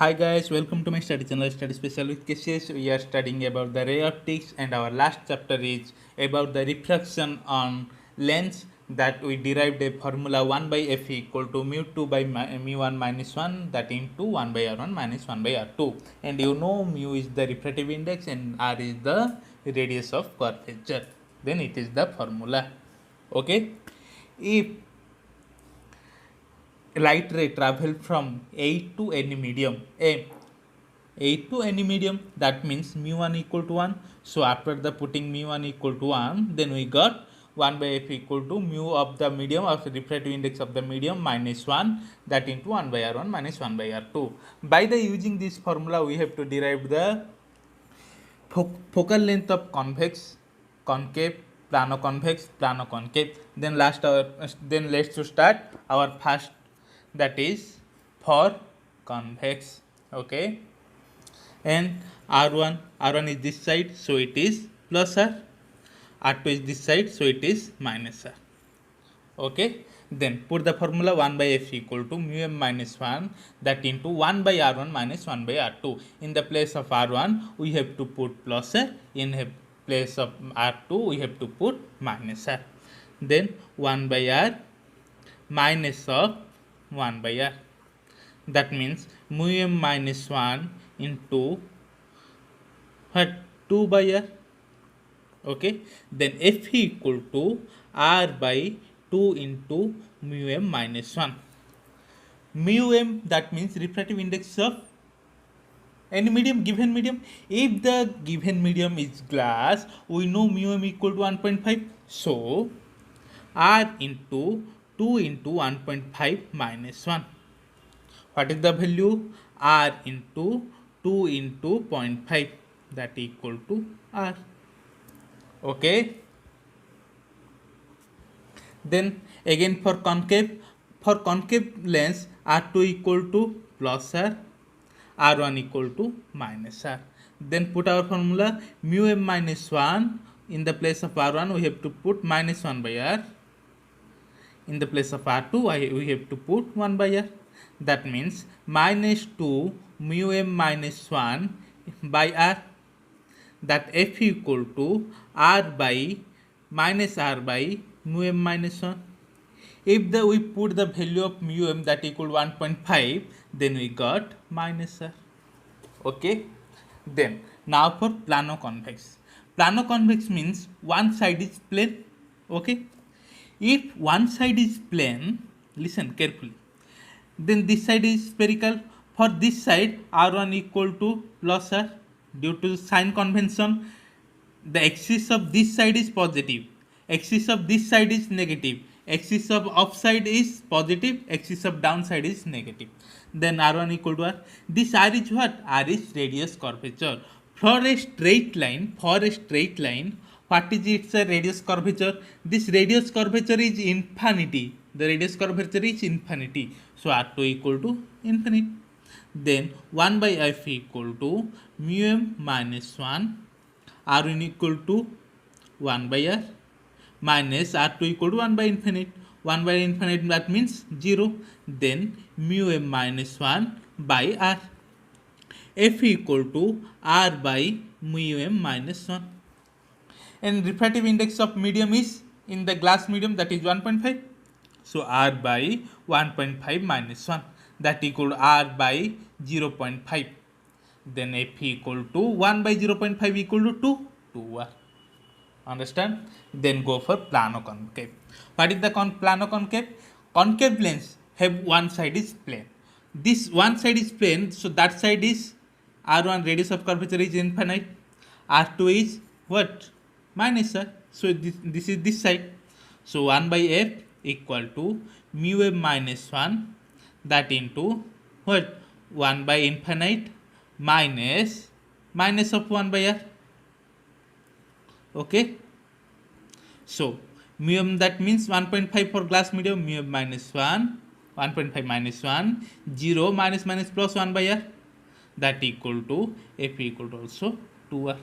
Hi guys, welcome to my study channel Study Special with Cases. We are studying about the ray optics and our last chapter is about the refraction on lens that we derived a formula 1 by f equal to mu 2 by mu 1 minus 1 that into 1 by r1 minus 1 by r2, and you know mu is the refractive index and r is the radius of curvature. Then it is the formula. Okay, if light ray travel from A to any medium A to any medium, that means mu1 equal to 1. So after the putting mu1 equal to 1, then we got 1 by f equal to mu of the medium of the refractive index of the medium minus 1 that into 1 by r1 minus 1 by r2. By the using this formula, we have to derive the focal length of convex, concave, plano convex, plano concave. Then let's to start our first, that is for convex. Okay, and r1 is this side, so it is plus r2 is this side, so it is minus r. Okay, then put the formula 1 by f equal to mu m minus 1 that into 1 by r1 minus 1 by r2. In the place of r1 we have to put plus r, in place of r2 we have to put minus r. Then 1 by r minus of 1 by r, that means mu m minus 1 into what, 2 by r. Okay, then f equal to r by 2 into mu m minus 1. Mu m, that means refractive index of any medium, given medium. If the given medium is glass, we know mu m equal to 1.5. So r into 2 into 1.5 minus 1. What is the value? R into 2 into 0.5, that equal to r. Okay, then again for concave lens, r2 equal to plus r, r1 equal to minus r. Then put our formula mu m minus 1, in the place of r1 we have to put minus 1 by r, in the place of r2 we have to put 1 by r. That means minus 2 mu m minus 1 by r, that f equal to r by minus r by mu m minus 1. If we put the value of mu m that equal 1.5, then we got minus r. Okay, then now for plano convex. Plano convex means one side is plane. Okay, if one side is plane, listen carefully, then this side is spherical. For this side, r1 equal to plus r. Due to sign convention, the axis of this side is positive, axis of this side is negative, axis of upside is positive, axis of downside is negative. Then r1 equal to r. This r is what? R is radius curvature. For a straight line, what is its radius curvature? This radius curvature is infinity. The radius curvature is infinity. So r2 equal to infinity. Then 1 by f equal to mu m minus 1, r1 equal to 1 by r, minus r2 equal to 1 by infinite. 1 by infinite, that means 0. Then mu m minus 1 by r. F equal to r by mu m minus 1. And refractive index of medium is, in the glass medium, that is 1.5. So r by 1.5 minus 1, that equal to r by 0.5. Then f equal to 1 by 0.5 equal to 2r. Understand? Then go for plano concave. What is the plano concave? Concave lens have one side is plane. This one side is plane, so that side is r1, radius of curvature is infinite, r2 is what? Minus r. So this is this side. So 1 by f equal to mu m minus 1, that into what? 1 by infinite minus of 1 by r. Okay, so mu m, that means 1.5 for glass medium, mu m minus 1, 1.5 minus 1, 0 minus plus 1 by r, that equal to f equal to also 2r.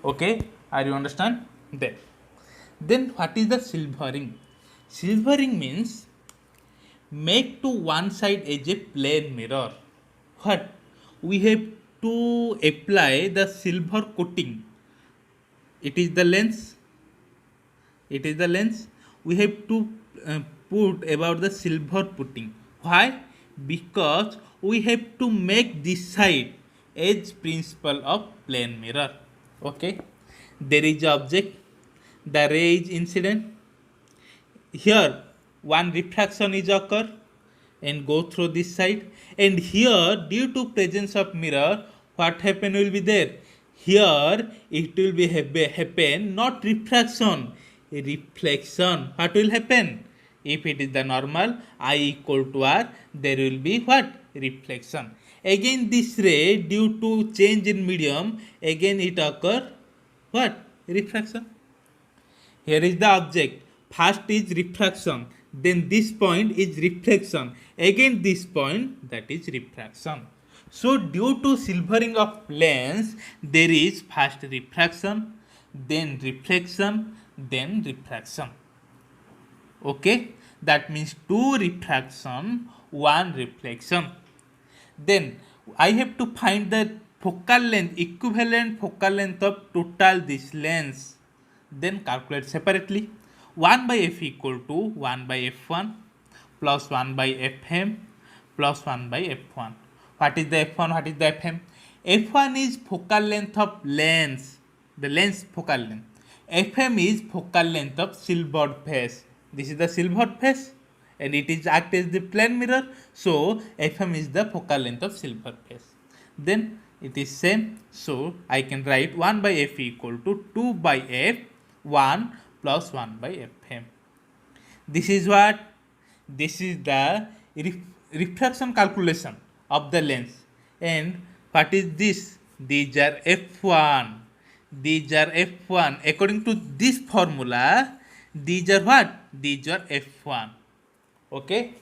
Okay, are you understand? Then what is the silvering? Silvering means make to one side as a plane mirror. what we have to apply the silver coating. It is the lens. It is the lens. We have to put about the silver putting. Why? Because we have to make this side as principle of plane mirror. Okay. There is object. The ray is incident. Here one refraction is occur and go through this side, and here due to presence of mirror what happen will be there. Here it will be happen not refraction, reflection. What will happen? If it is the normal I equal to r, there will be what? Reflection. Again this ray due to change in medium, again it occur what? Refraction. Here is the object. First is refraction, then this point is reflection, again this point, that is refraction. So due to silvering of lens, there is first refraction, then reflection, then refraction. Okay, that means 2 refraction, 1 reflection. Then I have to find the focal length, equivalent focal length of total this lens. Then calculate separately. 1 by f equal to 1 by f1 plus 1 by fm plus 1 by f1. What is the f1? What is the fm? F1 is focal length of lens, the lens focal length. Fm is focal length of silvered face. This is the silvered face and it is act as the plane mirror. So Fm is the focal length of silver face. Then it is same. So I can write 1 by f equal to 2 by f1 plus 1 by fm. This is what? This is the refraction calculation of the lens. And what is this? These are f1. These are f1. According to this formula, these are what? These are f1. Okay.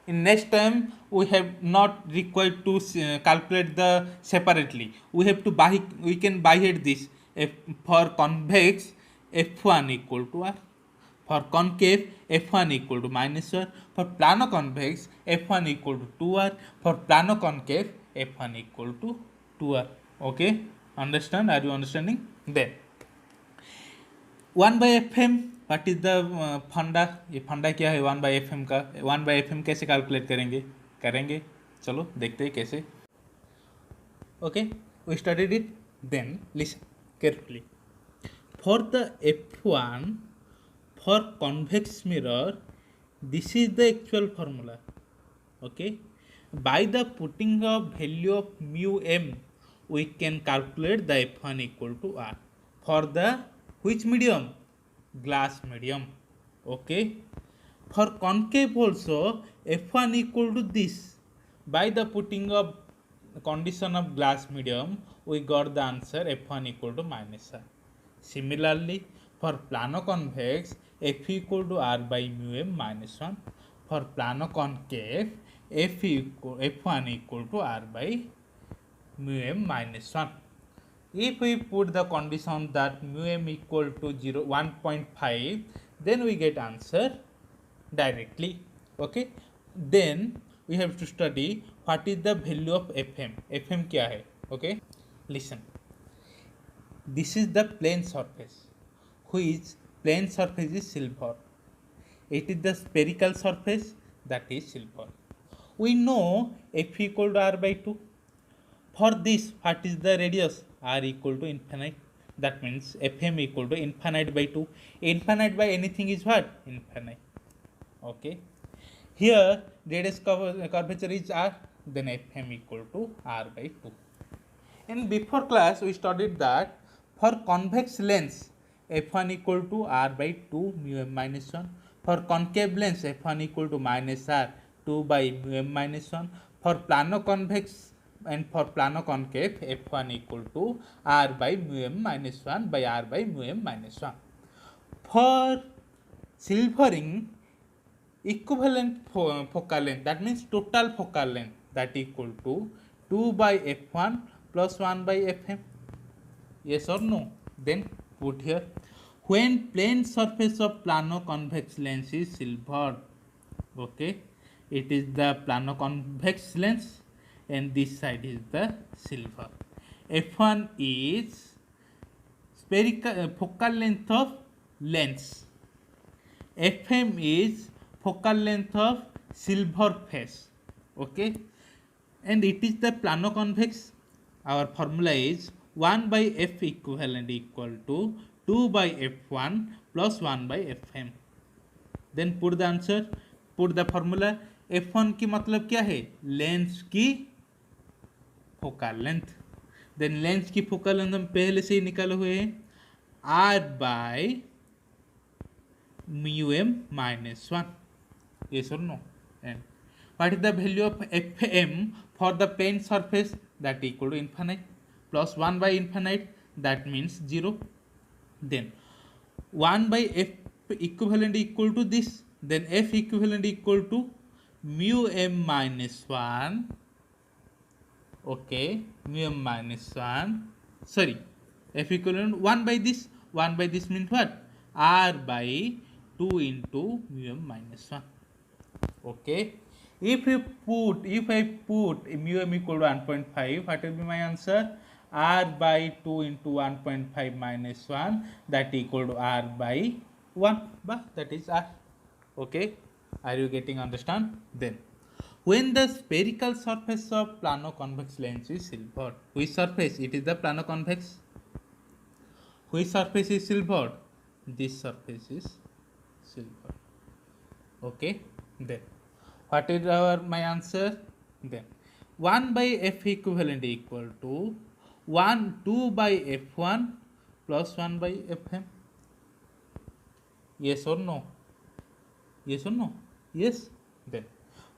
In next time we have not required to calculate the separately. We have to we can byhead this. For convex f1 equal to r. For concave f1 equal to minus r. For plano convex f1 equal to 2r. For plano concave f1 equal to 2r. Okay. Understand? Are you understanding? Then 1 by fm. What is the फंडा, ये फंडा क्या है 1 by F M का. 1 by F M कैसे calculate करेंगे चलो देखते हैं कैसे. Okay, we studied it. Then listen carefully. For the f1 for convex mirror, this is the actual formula. Okay, by the putting of value of mu M we can calculate the f1 equal to r. For the which medium? Glass medium. Okay, for concave also f1 equal to this. By the putting of condition of glass medium, we got the answer f1 equal to minus r. Similarly, for plano convex, f equal to r by mu m minus 1. For plano concave, f1 equal to r by mu m minus 1. If we put the condition that mu m equal to 1.5, then we get answer directly. Okay, then we have to study what is the value of fm. Fm क्या है? Okay, listen. This is the plane surface, which plane surface is silver. It is the spherical surface, that is silver. We know f equal to r by 2. For this, what is the radius? R equal to infinite. That means fm equal to infinite by 2. Infinite by anything is what? Infinite. Okay. Here, radius curvature is r. Then fm equal to r by 2. In before class, we studied that for convex lens, f1 equal to r by 2 mu m minus 1. For concave lens, f1 equal to minus r 2 by mu m minus 1. For plano convex and for plano concave, f1 equal to r by mu m minus 1 by r by mu m minus 1. For silvering, equivalent focal length, that means total focal length, that equal to 2 by f1 plus 1 by fm. Yes or no? Then put here. When plane surface of plano convex lens is silvered, okay, it is the plano convex lens. and this side is the silver. F1 is spherical focal length of lens. Fm is focal length of silver face. Okay, and it is the plano-convex. Our formula is 1 by F equivalent equal to 2 by F1 plus 1 by Fm. Then put the answer, put the formula. F1 की मतलब क्या है? Lens की focal length. Then lens की focal length हम पहले से ही निकाले हुए हैं, R by mu m minus 1. Yes or no? And what is the value of Fm for the plane surface? That equal to infinite plus 1 by infinite, that means 0. Then 1 by F equivalent equal to this. Then F equivalent equal to mu m minus 1. Okay, mu m minus 1. Sorry, F equivalent 1 by this. 1 by this means what? R by 2 into mu m minus 1. Okay, if I put mu m equal to 1.5, what will be my answer? R by 2 into 1.5 minus 1, that equal to R by 1, but that is R. Okay, are you getting understand? Then when the spherical surface of plano-convex lens is silvered, which surface? It is the plano-convex. Which surface is silvered? This surface is silver. Okay, then what is my answer? Then 1 by F equivalent equal to 2 by F1 plus 1 by Fm. Yes or no? Yes or no? Yes. Then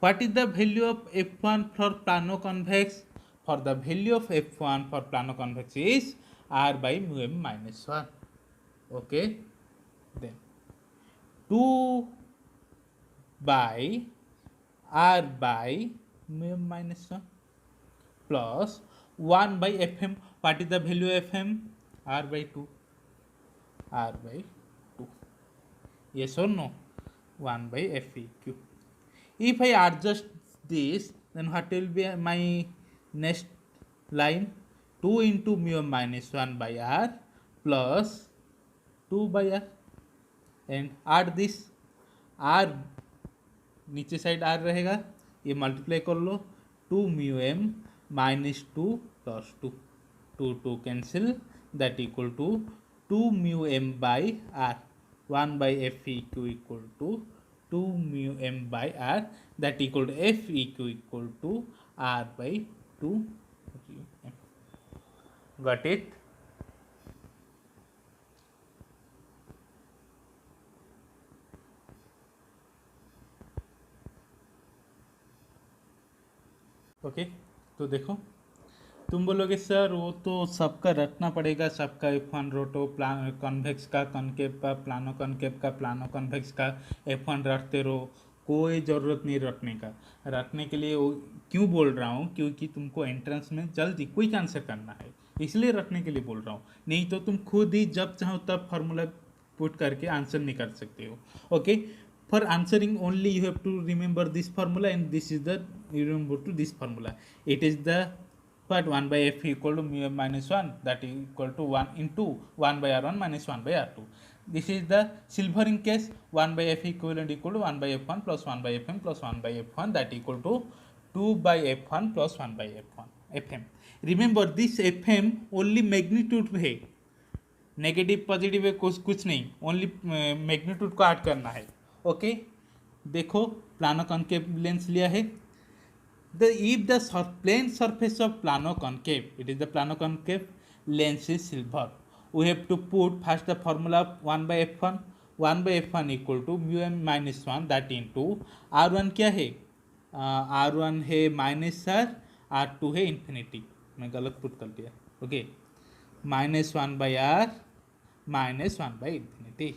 what is the value of F1 for plano-convex? For the value of F1 for plano-convex is R by mu m minus 1. Okay, then 2 by R by mu m minus 1 plus 1 by Fm. What is the value of Fm? R by 2. R by 2. Yes or no? 1 by Feq. If I adjust this, then what will be my next line? 2 into mu m minus 1 by R plus 2 by R, and add this. R नीचे side R रहेगा, ये multiply कर लो. 2 mu m minus 2 plus 2, 2 cancel, that equal to 2 mu m by R. 1 by Feq equal to 2 mu m by R, that equal to Feq equal to R by 2 m. Got it? Okay, तो देखो, तुम बोलोगे sir वो तो सबका रटना पड़ेगा, सबका F1 रोटो कॉन्वेक्स का कॉन्केव का प्लानो कॉन्केव का प्लानो कॉन्वेक्स का F1 रटते रहो, कोई ज़रूरत नहीं रटने का. रटने के लिए वो क्यों बोल रहा हूँ? क्योंकि तुमको एंट्रेंस में जल्दी क्विक आंसर करना है, इसलिए रटने के लिए बोल रहा हूँ. नहीं तो तुम खुद ही जब चाहो तब फार्मूला पुट करके आंसर नहीं कर सकते हो. Okay, for answering only you have to remember this formula, and this is the you remember to this formula. It is the what? 1 by F equal to mu m minus 1, that is equal to 1 into 1 by R1 minus 1 by R2. This is the silvering case. 1 by F equivalent equal to 1 by F1 plus 1 by Fm plus 1 by F1, that equal to 2 by F1 plus 1 by Fm. Remember this Fm only magnitude है, negative positive है कुछ नहीं, only magnitude को add करना है. Okay, देखो plano concave lens लिया है. if the plane surface of plano concave, it is the plano concave lens is silver, we have to put first the formula of 1 by F1. 1 by F1 equal to mu m minus 1, that into R1 क्या है? R1 है minus are, R2 है infinity. मैं गलत put कर दिया. Okay, minus 1 by R minus 1 by infinity.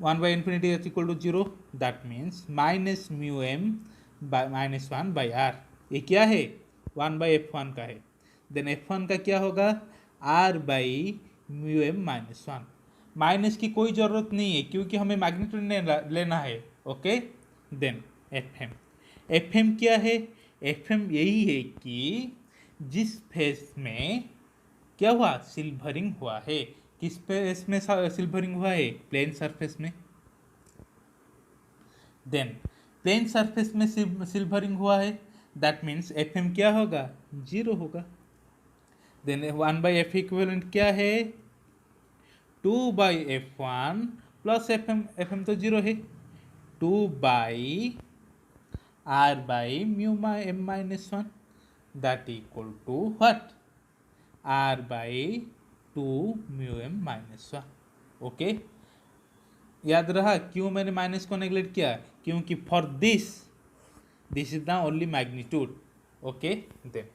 1 by infinity is equal to 0, that means minus mu m by minus 1 by r. ये क्या है? 1 by F1 का है. देन F1 का क्या होगा? R by mu m minus 1. Minus की कोई ज़रूरत नहीं है क्योंकि हमें मैग्नीट्यूड लेना है. Okay, then Fm. Fm क्या है? एफएम यही है कि जिस फेस में क्या हुआ, सिल्वरिंग हुआ है। किस फेस में सिल्वरिंग हुआ है, प्लेन सरफेस में। देन प्लेन सरफेस में सिल्वरिंग हुआ है, दैट मीन्स एफएम क्या होगा, जीरो होगा। देन 1/f इक्विवेलेंट क्या है, 2/f1 प्लस एफ एम तो जीरो है, 2/r/μm-1 that equal to what, r/2 μm-1। Okay, याद रहा क्यों मैंने माइनस को नेग्लेक्ट किया, क्योंकि for this is the only magnitude. Okay, then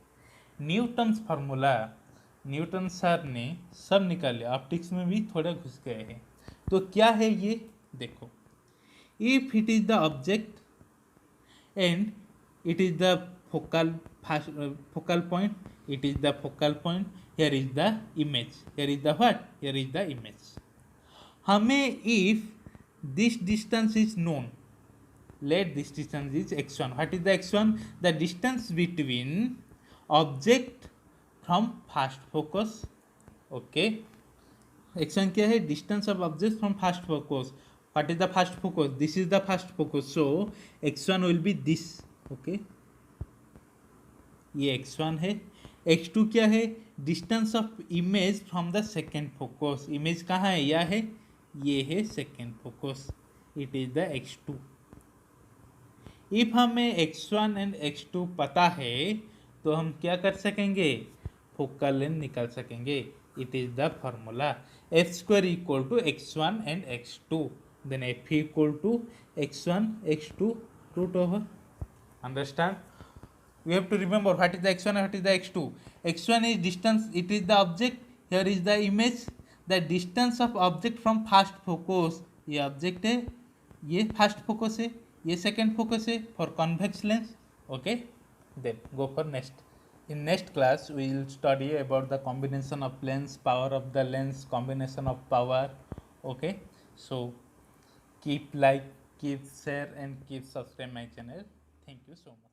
Newton's formula, Newton sir ने सब निकाले, ऑप्टिक्स में भी थोड़ा घुस गए हैं। तो क्या है ये, देखो, if it is the object and it is the focal point, it is the focal point, here is the image, here is the what, here is the image। हमें if this distance is known, let this distance is x1, what is the x1, the distance between object from first focus। okay, x1 क्या है, distance of object from first focus। what is the first focus, this is the first focus, so x1 will be this। okay, ये x1 है। x2 क्या है, distance of image from the second focus, image कहाँ है, यह है, ये है second focus, it is the x2। if हमें x1 and x2 पता है तो हम क्या कर सकेंगे, फोकल लेंथ निकाल सकेंगे। It is the formula, f square equal to x1 and x2, then f equal to x1 x2 root over। understand, we have to remember what is the x1 and what is the x2। x1 is distance, it is the object, here is the image, the distance of object from first focus, ये object है, ये first focus है, ये second focus है for convex lens. Okay, then go for next. In next class, we will study about the combination of lens, power of the lens, combination of power. Okay, so keep like, keep share, and keep subscribe my channel. Thank you so much.